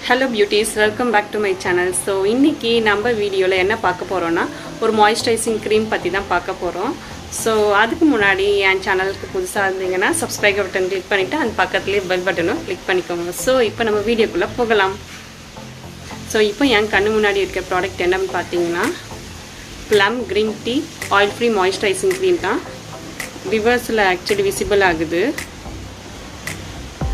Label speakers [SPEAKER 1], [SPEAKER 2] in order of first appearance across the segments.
[SPEAKER 1] Hello beauties, welcome back to my channel. So இன்னைக்கு நம்ம வீடியோல என்ன பார்க்க போறோம்னா ஒரு மாய்ஸ்சரைசிங் க்ரீம் பத்தி தான் பார்க்க போறோம். So அதுக்கு முன்னாடி என் சேனலுக்கு புதுசா இருந்தீங்கன்னா subscribe பட்டன் கிளிக் பண்ணிட்டு அந்த பக்கத்துலயே பெல் பட்டனும் கிளிக் பண்ணிக்கோங்க. So இப்போ நம்ம வீடியோக்குள்ள போகலாம். So இப்போ என் கண்ணு முன்னாடி இருக்க ப்ராடக்ட் என்னன்னு பாத்தீங்கன்னா Plum green tea oil free moisturizing cream தான். ரிவர்ஸ்ல actually visible ஆகுது.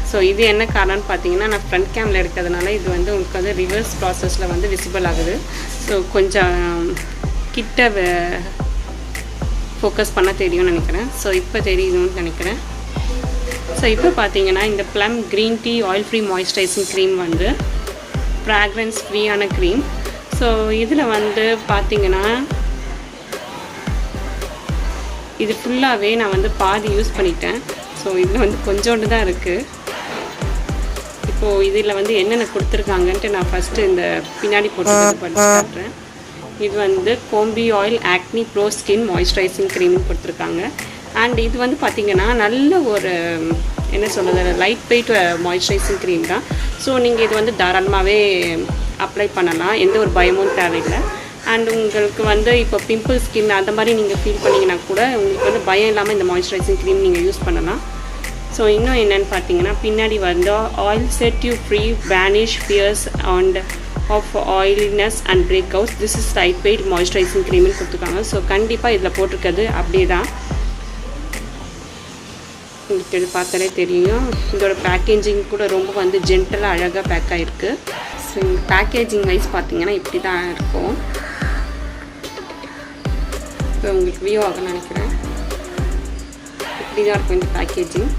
[SPEAKER 1] So இது என்ன காரணம்னு பாத்தீங்கன்னா நான் ஃப்ரண்ட் கேம்ல எடுக்கிறதுனால இது வந்து உங்களுக்கு வந்து ரிவர்ஸ் processல வந்து விசிபிள் ஆகுது. So கொஞ்சம் கிட்ட ஃபோக்கஸ் பண்ண தெரியும்னு நினைக்கிறேன். So இப்போ தெரியுதுன்னு நினைக்கிறேன். So இப்போ பாத்தீங்கன்னா இந்த Plum green tea oil free moisturizing cream வந்து fragrance free ஆன cream. So இதுல வந்து பாத்தீங்கன்னா இது ஃபுல்லாவே நான் வந்து பாதி யூஸ் பண்ணிட்டேன். So இதுல வந்து கொஞ்சோண்டு தான் இருக்கு. இப்போ இதில் வந்து என்னென்ன கொடுத்துருக்காங்கன்ட்டு நான் ஃபஸ்ட்டு இந்த பின்னாடி போட்டு படிச்சு காட்டுறேன். இது வந்து கோம்பி ஆயில் ஆக்னி ப்ரோ ஸ்கின் மாய்ஸ்சரைசிங் க்ரீம் கொடுத்துருக்காங்க. அண்ட் இது வந்து பார்த்திங்கன்னா நல்ல ஒரு என்ன சொல்கிறது லைட் வெயிட் மாய்ஸ்சரைசிங் க்ரீம் தான். ஸோ நீங்கள் இது வந்து தாராளமாகவே அப்ளை பண்ணலாம், எந்த ஒரு பயமும் தேவையில்லை. அண்ட் உங்களுக்கு வந்து இப்போ பிம்பிள் ஸ்கின் அந்த மாதிரி நீங்கள் ஃபீல் பண்ணிங்கன்னா கூட உங்களுக்கு வந்து பயம் இல்லாமல் இந்த மாய்ஸ்சரைசிங் க்ரீம் நீங்கள் யூஸ் பண்ணலாம். ஸோ இன்னும் என்னென்னு பார்த்தீங்கன்னா பின்னாடி வந்து oil set you free vanish fears and off oiliness and break out this is light weight moisturising க்ரீம்னு கொடுத்துருக்காங்க. ஸோ கண்டிப்பாக இதில் போட்டிருக்கிறது அப்படியே தான், உங்களுக்கு இது பார்த்தாலே தெரியும். இதோட பேக்கேஜிங் கூட ரொம்ப வந்து ஜென்டலாக அழகாக பேக் ஆகிருக்கு. ஸோ இந்த பேக்கேஜிங் வைஸ் பார்த்தீங்கன்னா இப்படி தான் இருக்கும். இப்போ உங்களுக்கு வியூ ஆகும்னு நினைக்கிறேன். இப்படி தான் இருக்கும் இந்த பேக்கேஜிங்.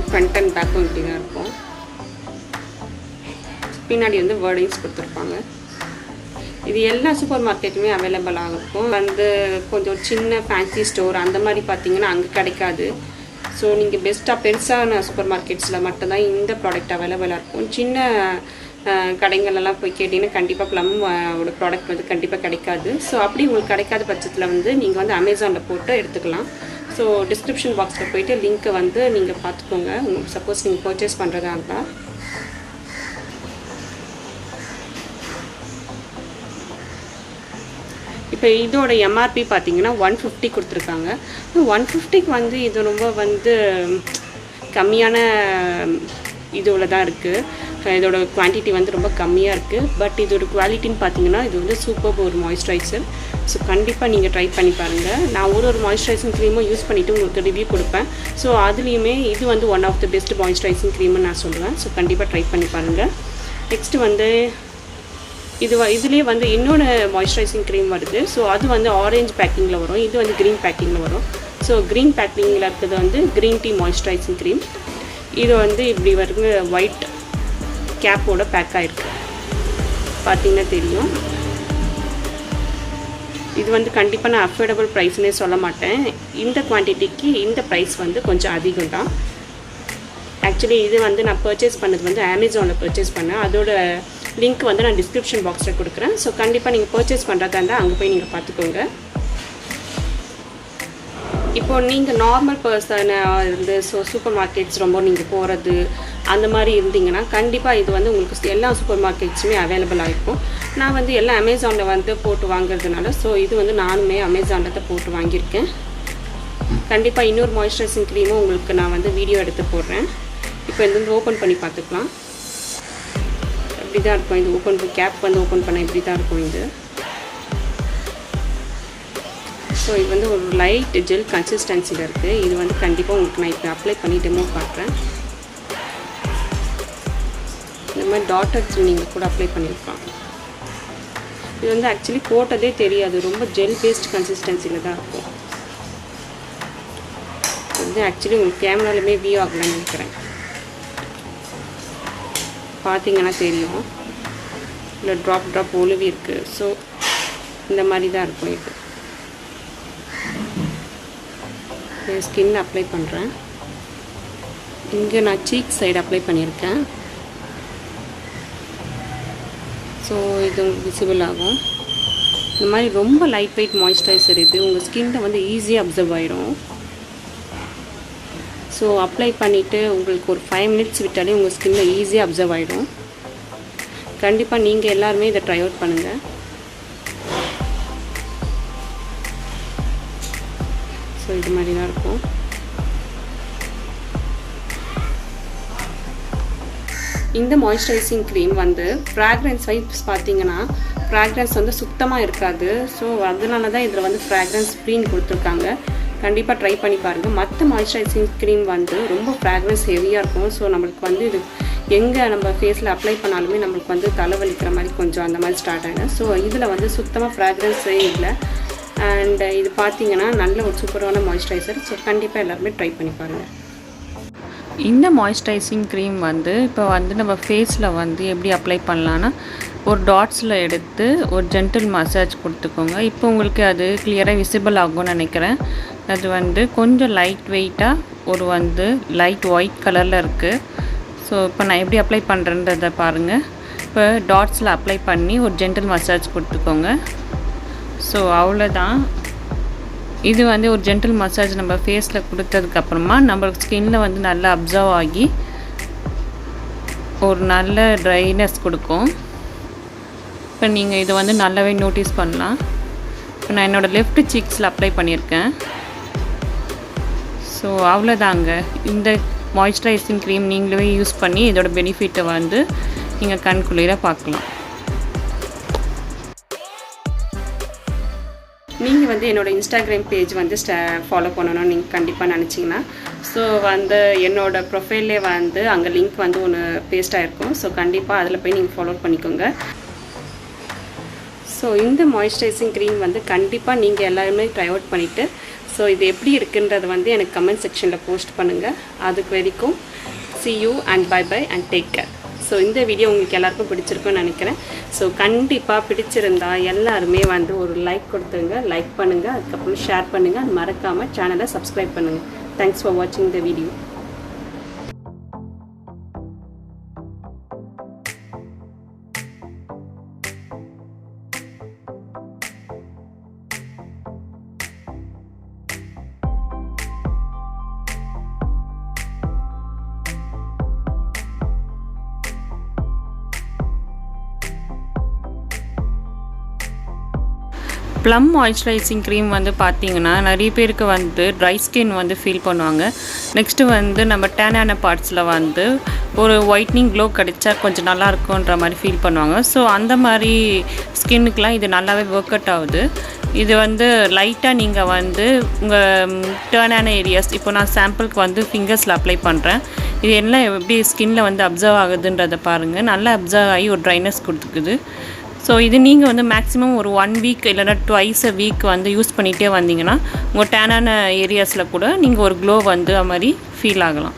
[SPEAKER 1] ஃப்ரண்ட் அண்ட் பேக்கும் இப்படி தான் இருக்கும். பின்னாடி வந்து வேர்டிங்ஸ் கொடுத்துருப்பாங்க. இது எல்லா சூப்பர் மார்க்கெட்டுமே அவைலபிளாக இருக்கும். வந்து கொஞ்சம் சின்ன ஃபேன்சி ஸ்டோர் அந்த மாதிரி பார்த்தீங்கன்னா அங்கே கிடைக்காது. ஸோ நீங்கள் பெஸ்ட்டாக பெருசான சூப்பர் மார்க்கெட்ஸில் மட்டும்தான் இந்த ப்ராடக்ட் அவைலபிளாக இருக்கும். சின்ன கடைங்களெல்லாம் போய் கேட்டிங்கன்னா கண்டிப்பாக ப்ளம் ஓட ப்ராடக்ட் வந்து கண்டிப்பாக கிடைக்காது. ஸோ அப்படி உங்களுக்கு கிடைக்காத பட்சத்தில் வந்து நீங்கள் வந்து அமேசானில் போட்டு எடுத்துக்கலாம். ஸோ டிஸ்கிரிப்ஷன் பாக்ஸில் போய்ட்டு லிங்க்கை வந்து நீங்கள் பார்த்துக்கோங்க, உங்களுக்கு சப்போஸ் நீங்கள் பர்ச்சேஸ் பண்ணுறதா இருந்தால். இப்போ இதோட எம்ஆர்பி பார்த்தீங்கன்னா 150 கொடுத்துருக்காங்க. 150க்கு வந்து இது ரொம்ப வந்து கம்மியான இதோட தான் இருக்குது. இதோட குவான்டிட்டி வந்து ரொம்ப கம்மியாக இருக்குது. பட் இதோட குவாலிட்டின்னு பார்த்தீங்கன்னா இது வந்து சூப்பர் ஒரு மாய்ஸ்சரைசர். ஸோ கண்டிப்பாக நீங்கள் ட்ரை பண்ணி பாருங்கள். நான் ஒரு மாய்ஸ்சரைசிங் க்ரீமும் யூஸ் பண்ணிவிட்டு உங்களுக்கு ரிவ்யூ கொடுப்பேன். ஸோ அதுலேயுமே இது வந்து one of the best moisturising க்ரீம்னு நான் சொல்லுவேன். ஸோ கண்டிப்பாக ட்ரை பண்ணி பாருங்கள். நெக்ஸ்ட்டு வந்து இதுலேயே வந்து இன்னொன்று மாய்ஸ்சரைசிங் க்ரீம் வருது. ஸோ அது வந்து ஆரஞ்சு பேக்கிங்கில் வரும், இது வந்து க்ரீன் பேக்கிங்கில் வரும். ஸோ க்ரீன் பேக்கிங்கில் இருக்கிறது வந்து க்ரீன் டீ மாய்ஸ்சரைசிங் க்ரீம். இது வந்து இப்படி வருங்க ஒயிட் கேப்போட பேக் ஆகிருக்கு, பார்த்தீங்கன்னா தெரியும். இது வந்து கண்டிப்பாக நான் அஃபோர்டபுள் ப்ரைஸ்னே சொல்ல மாட்டேன். இந்த குவான்டிட்டிக்கு இந்த ப்ரைஸ் வந்து கொஞ்சம் அதிகம் தான். ஆக்சுவலி இது வந்து நான் பர்ச்சேஸ் பண்ணது வந்து அமேசானில் பர்ச்சேஸ் பண்ணேன். அதோட லிங்க் வந்து நான் டிஸ்கிரிப்ஷன் பாக்ஸில் கொடுக்குறேன். ஸோ கண்டிப்பாக நீங்கள் பர்ச்சேஸ் பண்ணுறதா இருந்தால் அங்கே போய் நீங்கள் பார்த்துக்கோங்க. இப்போது நீங்கள் நார்மல் பர்சனாக இருந்து சூப்பர் மார்க்கெட்ஸ் ரொம்ப நீங்கள் போகிறது அந்த மாதிரி இருந்தீங்கன்னா கண்டிப்பாக இது வந்து உங்களுக்கு எல்லா சூப்பர் மார்க்கெட்ஸுமே அவைலபிளாக இருக்கும். நான் வந்து எல்லாம் அமேசானில் வந்து போட்டு வாங்குறதுனால ஸோ இது வந்து நானுமே அமேசானில் தான் போட்டு வாங்கியிருக்கேன். கண்டிப்பாக இன்னொரு மாய்ஸ்சரைசிங் க்ரீமும் உங்களுக்கு நான் வந்து வீடியோ எடுத்து போடுறேன். இப்போ இது வந்து ஓப்பன் பண்ணி பார்த்துக்கலாம். இப்படி தான் இருக்கும். இது ஓப்பன் கேப் வந்து ஓப்பன் பண்ண இப்படி தான் இருக்கும் இது. ஸோ இது வந்து ஒரு லைட் ஜெல் கன்சிஸ்டன்சியில் இருக்குது. இது வந்து கண்டிப்பாக உங்களுக்கு நான் இப்போ அப்ளை பண்ணி டெமோ காட்டுறேன். இந்த மாதிரி டாட்டர்ஸ் நீங்கள் கூட அப்ளை பண்ணியிருக்கலாம். இது வந்து ஆக்சுவலி போட்டதே தெரியாது, ரொம்ப ஜெல் பேஸ்ட் கன்சிஸ்டன்சியில் தான் இருக்கும். இது வந்து ஆக்சுவலி உங்களுக்கு கேமராலுமே வியூ ஆகலான்னு நினைக்கிறேன், பார்த்தீங்கன்னா தெரியும். இல்லை ட்ராப் ஒழுவி இருக்குது. ஸோ இந்த மாதிரி தான் இருக்கும். இது ஸ்கின் அப்ளை பண்ணுறேன். இங்கே நான் சீக் சைடு அப்ளை பண்ணியிருக்கேன். ஸோ இது உங்களுக்கு விசிபிள் ஆகும். இந்த மாதிரி ரொம்ப லைட் வெயிட் மாய்ஸ்சரைசர் இது உங்கள் ஸ்கின்னை வந்து ஈஸியாக அப்சர்வ் ஆகிடும். ஸோ அப்ளை பண்ணிவிட்டு உங்களுக்கு ஒரு 5 minutes விட்டாலே உங்கள் ஸ்கின்ல ஈஸியாக அப்சர்வ் ஆகிடும். கண்டிப்பாக நீங்கள் எல்லாருமே இதை ட்ரை அவுட் பண்ணுங்கள். ஸோ இது மாதிரி தான் இருக்கும். இந்த மாய்ஸ்சரைசிங் க்ரீம் வந்து ஃப்ராக்ரன்ஸ் வைஸ் பார்த்தீங்கன்னா ஃப்ராக்ரன்ஸ் வந்து சுத்தமாக இருக்காது. ஸோ அதனால தான் இதில் வந்து ஃப்ராக்ரன்ஸ் ஃப்ரீன்னு கொடுத்துருக்காங்க. கண்டிப்பாக ட்ரை பண்ணி பாருங்கள். மற்ற மாய்ஸ்சரைசிங் க்ரீம் வந்து ரொம்ப ஃப்ராக்ரன்ஸ் ஹெவியாக இருக்கும். ஸோ நம்மளுக்கு வந்து இது எங்கே நம்ம ஃபேஸில் அப்ளை பண்ணாலுமே நம்மளுக்கு வந்து தலைவலிக்கிற மாதிரி கொஞ்சம் அந்த மாதிரி ஸ்டார்ட் ஆகிடும். ஸோ இதில் வந்து சுத்தமாக ஃப்ராக்ரன்ஸே இல்லை. அண்ட் இது பார்த்தீங்கன்னா நல்ல ஒரு சூப்பரான மாய்ஸ்சரைசர். ஸோ கண்டிப்பாக எல்லாருமே ட்ரை பண்ணி பாருங்கள். இந்த மாய்ஸ்சரைசிங் க்ரீம் வந்து இப்போ வந்து நம்ம ஃபேஸில் வந்து எப்படி அப்ளை பண்ணலான்னா ஒரு டாட்ஸில் எடுத்து ஒரு ஜென்டில் மசாஜ் கொடுத்துக்கோங்க. இப்போ உங்களுக்கு அது கிளியராக விசிபிள் ஆகும்னு நினைக்கிறேன். அது வந்து கொஞ்சம் லைட் வெயிட்டாக ஒரு வந்து லைட் ஒயிட் கலரில் இருக்குது. ஸோ இப்போ நான் எப்படி அப்ளை பண்ணுறேன்றதை பாருங்கள். இப்போ டாட்ஸில் அப்ளை பண்ணி ஒரு ஜென்டில் மசாஜ் கொடுத்துக்கோங்க. ஸோ அவ்வளோதான். இது வந்து ஒரு ஜென்டில் மசாஜ் நம்ம ஃபேஸில் கொடுத்ததுக்கப்புறமா நம்மளுக்கு ஸ்கின்னில் வந்து நல்லா அப்சர்வ் ஆகி ஒரு நல்ல ட்ரைனஸ் கொடுக்கும். இப்போ நீங்கள் இதை வந்து நல்லாவே நோட்டீஸ் பண்ணலாம். இப்போ நான் என்னோடய லெஃப்ட் சீக்ஸில் அப்ளை பண்ணியிருக்கேன். ஸோ அவ்வளோதாங்க. இந்த மாய்ஸ்சரைசிங் க்ரீம் நீங்களே யூஸ் பண்ணி இதோட பெனிஃபிட்டை வந்து நீங்கள் கண்குள்ளிர பார்க்கலாம். நீங்கள் வந்து என்னோடய இன்ஸ்டாகிராம் பேஜ் வந்து ஃபாலோ பண்ணணும்னு நீங்கள் கண்டிப்பாக நினச்சிங்கன்னா ஸோ வந்து என்னோடய ப்ரொஃபைல்லே வந்து அங்கே லிங்க் வந்து ஒன்று பேஸ்ட் ஆகிருக்கும். ஸோ கண்டிப்பாக அதில் போய் நீங்கள் ஃபாலோ பண்ணிக்கோங்க. ஸோ இந்த மாய்ஸ்சரைசிங் க்ரீம் வந்து கண்டிப்பாக நீங்கள் எல்லாருமே ட்ரை அவுட் பண்ணிவிட்டு ஸோ இது எப்படி இருக்குன்றது வந்து எனக்கு கமெண்ட் செக்ஷனில் போஸ்ட் பண்ணுங்கள். அதுக்கு வரைக்கும் see you and bye bye and take care. So இந்த வீடியோ உங்களுக்கு எல்லாருக்கும் பிடிச்சிருக்குன்னு நினைக்கிறேன். ஸோ கண்டிப்பாக பிடிச்சிருந்தா எல்லாருமே வந்து ஒரு லைக் கொடுத்துருங்க, லைக் பண்ணுங்கள், அதுக்கப்புறம் ஷேர் பண்ணுங்கள், அது மறக்காமல் சேனலை சப்ஸ்கிரைப் பண்ணுங்கள். தேங்க்ஸ் ஃபார் வாட்சிங் the video. Plum moisturising cream வந்து பார்த்திங்கன்னா நிறைய பேருக்கு வந்து ட்ரை ஸ்கின் வந்து ஃபீல் பண்ணுவாங்க. நெக்ஸ்ட்டு வந்து நம்ம டேனான பார்ட்ஸில் வந்து ஒரு ஒயிட்னிங் க்ளோ கிடைச்சா கொஞ்சம் நல்லா இருக்குன்ற மாதிரி ஃபீல் பண்ணுவாங்க. ஸோ அந்த மாதிரி ஸ்கின்னுக்கெலாம் இது நல்லாவே ஒர்க் அவுட் ஆகுது. இது வந்து லைட்டாக நீங்கள் வந்து உங்கள் டேனான ஏரியாஸ் இப்போ நான் சாம்பிளுக்கு வந்து ஃபிங்கர்ஸில் அப்ளை பண்ணுறேன். இது எல்லாம் எப்படி ஸ்கின்னில் வந்து அப்சர்வ் ஆகுதுன்றதை பாருங்கள். நல்லா அப்சர்வ் ஆகி ஒரு ட்ரைனஸ் கொடுத்துக்குது. ஸோ இது நீங்கள் வந்து மேக்ஸிமம் ஒரு 1 வீக் இல்லைனா ட்வைஸ் அ வீக் வந்து யூஸ் பண்ணிகிட்டே வந்தீங்கன்னா உங்கள் டேனான ஏரியாஸில் கூட நீங்கள் ஒரு க்ளோ வந்து அது மாதிரி ஃபீல் ஆகலாம்.